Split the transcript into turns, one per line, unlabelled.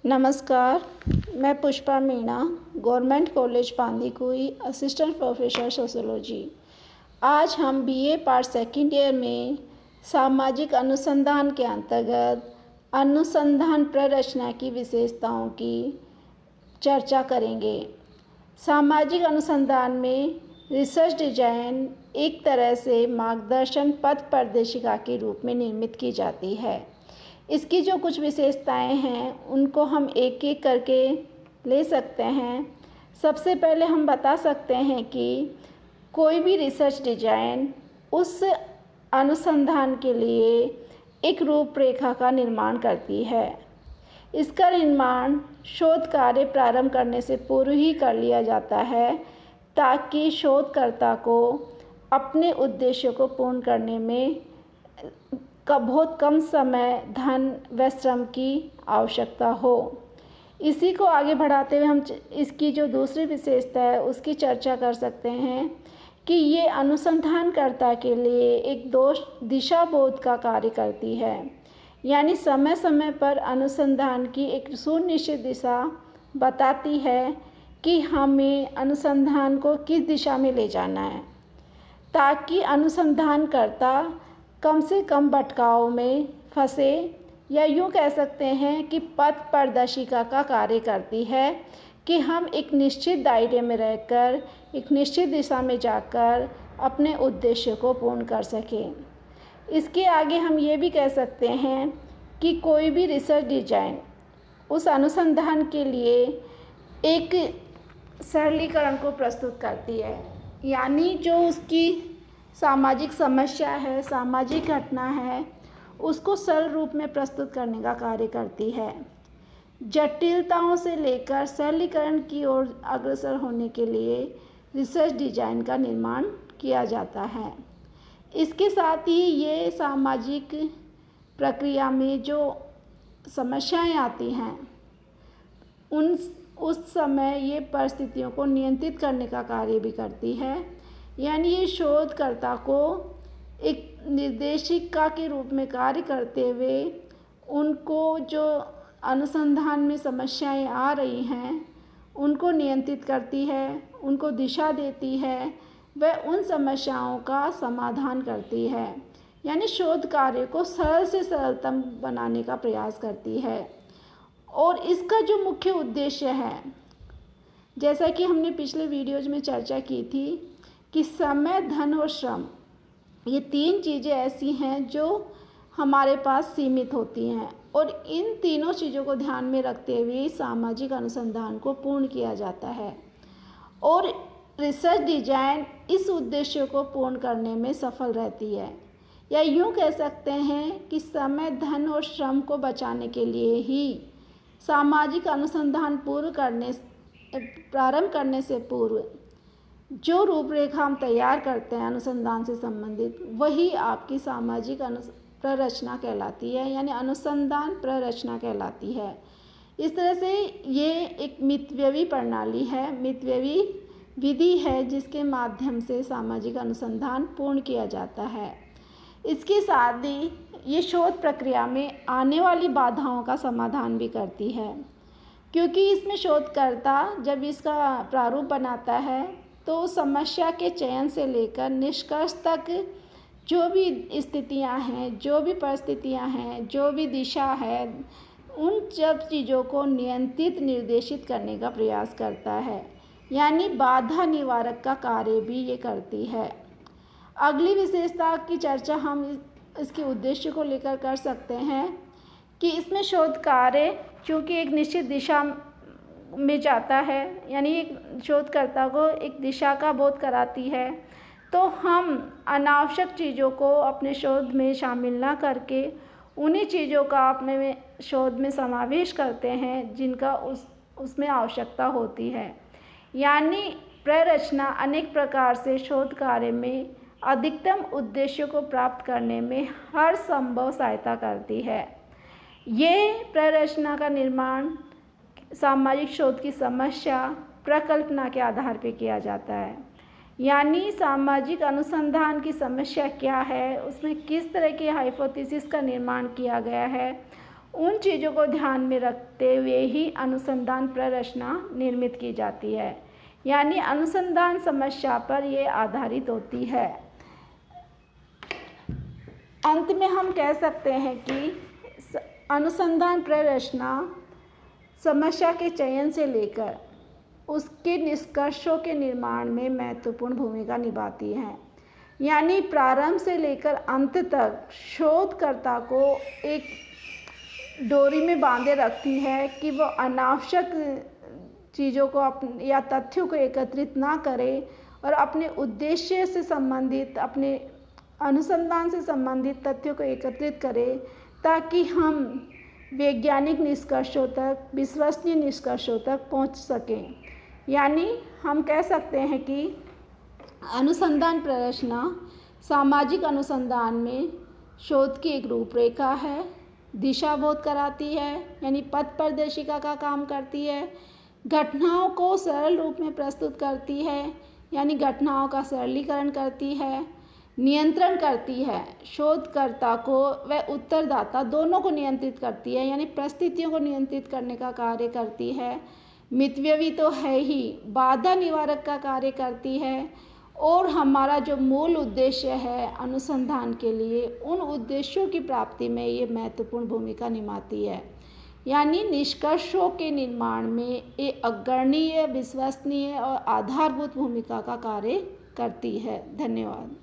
नमस्कार, मैं Pushpa Meena, government college Pandikui, assistant professor sociology. आज हम बीए पार्ट सेकंड ईयर में सामाजिक अनुसंधान के अंतर्गत अनुसंधान प्ररचना की विशेषताओं की चर्चा करेंगे। सामाजिक अनुसंधान में रिसर्च डिजाइन एक तरह से मार्गदर्शन पथ प्रदर्शिका के रूप में निर्मित की जाती है। इसकी जो कुछ विशेषताएं हैं उनको हम एक एक करके ले सकते हैं। सबसे पहले हम बता सकते हैं कि कोई भी रिसर्च डिजाइन उस अनुसंधान के लिए एक रूपरेखा का निर्माण करती है। इसका निर्माण शोध कार्य प्रारंभ करने से पूर्व ही कर लिया जाता है ताकि शोधकर्ता को अपने उद्देश्यों को पूर्ण करने में बहुत कम समय, धन व श्रम की आवश्यकता हो। इसी को आगे बढ़ाते हुए हम इसकी जो दूसरी विशेषता है उसकी चर्चा कर सकते हैं कि ये अनुसंधानकर्ता के लिए एक दिशा बोध का कार्य करती है, यानी समय समय पर अनुसंधान की एक सुनिश्चित दिशा बताती है कि हमें अनुसंधान को किस दिशा में ले जाना है, ताकि अनुसंधानकर्ता कम से कम भटकाव में फंसे, या यूँ कह सकते हैं कि पथ प्रदर्शिका का कार्य करती है कि हम एक निश्चित दायरे में रहकर एक निश्चित दिशा में जाकर अपने उद्देश्य को पूर्ण कर सकें। इसके आगे हम ये भी कह सकते हैं कि कोई भी रिसर्च डिजाइन उस अनुसंधान के लिए एक सरलीकरण को प्रस्तुत करती है, यानी जो उसकी सामाजिक समस्या है, सामाजिक घटना है, उसको सरल रूप में प्रस्तुत करने का कार्य करती है। जटिलताओं से लेकर सरलीकरण की ओर अग्रसर होने के लिए रिसर्च डिजाइन का निर्माण किया जाता है। इसके साथ ही ये सामाजिक प्रक्रिया में जो समस्याएं आती हैं उस समय ये परिस्थितियों को नियंत्रित करने का कार्य भी करती है, यानी ये शोधकर्ता को एक निर्देशिका के रूप में कार्य करते हुए उनको जो अनुसंधान में समस्याएं आ रही हैं उनको नियंत्रित करती है, उनको दिशा देती है, वह उन समस्याओं का समाधान करती है, यानी शोध कार्य को सरल से सरलतम बनाने का प्रयास करती है। और इसका जो मुख्य उद्देश्य है, जैसा कि हमने पिछले वीडियोज में चर्चा की थी कि समय, धन और श्रम, ये तीन चीज़ें ऐसी हैं जो हमारे पास सीमित होती हैं, और इन तीनों चीज़ों को ध्यान में रखते हुए सामाजिक अनुसंधान को पूर्ण किया जाता है। और रिसर्च डिजाइन इस उद्देश्य को पूर्ण करने में सफल रहती है, या यूँ कह सकते हैं कि समय, धन और श्रम को बचाने के लिए ही सामाजिक अनुसंधान प्रारंभ करने से पूर्व जो रूपरेखा हम तैयार करते हैं अनुसंधान से संबंधित, वही आपकी सामाजिक प्ररचना कहलाती है, यानी अनुसंधान प्ररचना कहलाती है। इस तरह से ये एक मितव्ययी प्रणाली है, मितव्ययी विधि है जिसके माध्यम से सामाजिक अनुसंधान पूर्ण किया जाता है। इसके साथ ही ये शोध प्रक्रिया में आने वाली बाधाओं का समाधान भी करती है, क्योंकि इसमें शोधकर्ता जब इसका प्रारूप बनाता है तो समस्या के चयन से लेकर निष्कर्ष तक जो भी स्थितियां हैं, जो भी परिस्थितियां हैं, जो भी दिशा है, उन सब चीज़ों को नियंत्रित निर्देशित करने का प्रयास करता है, यानी बाधा निवारक का कार्य भी ये करती है। अगली विशेषता की चर्चा हम इसके उद्देश्य को लेकर कर सकते हैं कि इसमें शोध कार्य चूँकि एक निश्चित दिशा में जाता है, यानी एक शोधकर्ता को एक दिशा का बोध कराती है, तो हम अनावश्यक चीज़ों को अपने शोध में शामिल ना करके उन्हीं चीज़ों का अपने शोध में समावेश करते हैं जिनका उसमें आवश्यकता होती है। यानी प्ररचना अनेक प्रकार से शोध कार्य में अधिकतम उद्देश्यों को प्राप्त करने में हर संभव सहायता करती है। ये प्ररचना का निर्माण सामाजिक शोध की समस्या प्रकल्पना के आधार पर किया जाता है, यानी सामाजिक अनुसंधान की समस्या क्या है, उसमें किस तरह की हाइपोथेसिस का निर्माण किया गया है, उन चीज़ों को ध्यान में रखते हुए ही अनुसंधान प्ररचना निर्मित की जाती है, यानी अनुसंधान समस्या पर ये आधारित होती है। अंत में हम कह सकते हैं कि अनुसंधान प्ररचना समस्या के चयन से लेकर उसके निष्कर्षों के निर्माण में महत्वपूर्ण भूमिका निभाती है, यानी प्रारंभ से लेकर अंत तक शोधकर्ता को एक डोरी में बांधे रखती है कि वो अनावश्यक चीज़ों को या तथ्यों को एकत्रित ना करे और अपने उद्देश्य से संबंधित, अपने अनुसंधान से संबंधित तथ्यों को एकत्रित करे, ताकि हम वैज्ञानिक निष्कर्षों तक, विश्वसनीय निष्कर्षों तक पहुंच सकें। यानी हम कह सकते हैं कि अनुसंधान प्ररचना सामाजिक अनुसंधान में शोध की एक रूपरेखा है, दिशा बोध कराती है, यानी पथ प्रदर्शिका का काम करती है, घटनाओं को सरल रूप में प्रस्तुत करती है, यानी घटनाओं का सरलीकरण करती है, नियंत्रण करती है, शोधकर्ता को व उत्तरदाता दोनों को नियंत्रित करती है, यानी परिस्थितियों को नियंत्रित करने का कार्य करती है, मितव्ययी तो है ही, बाधा निवारक का कार्य करती है, और हमारा जो मूल उद्देश्य है अनुसंधान के लिए, उन उद्देश्यों की प्राप्ति में ये महत्वपूर्ण भूमिका निभाती है, यानी निष्कर्षों के निर्माण में ये अग्रणीय, विश्वसनीय और आधारभूत भूमिका का कार्य करती है। धन्यवाद।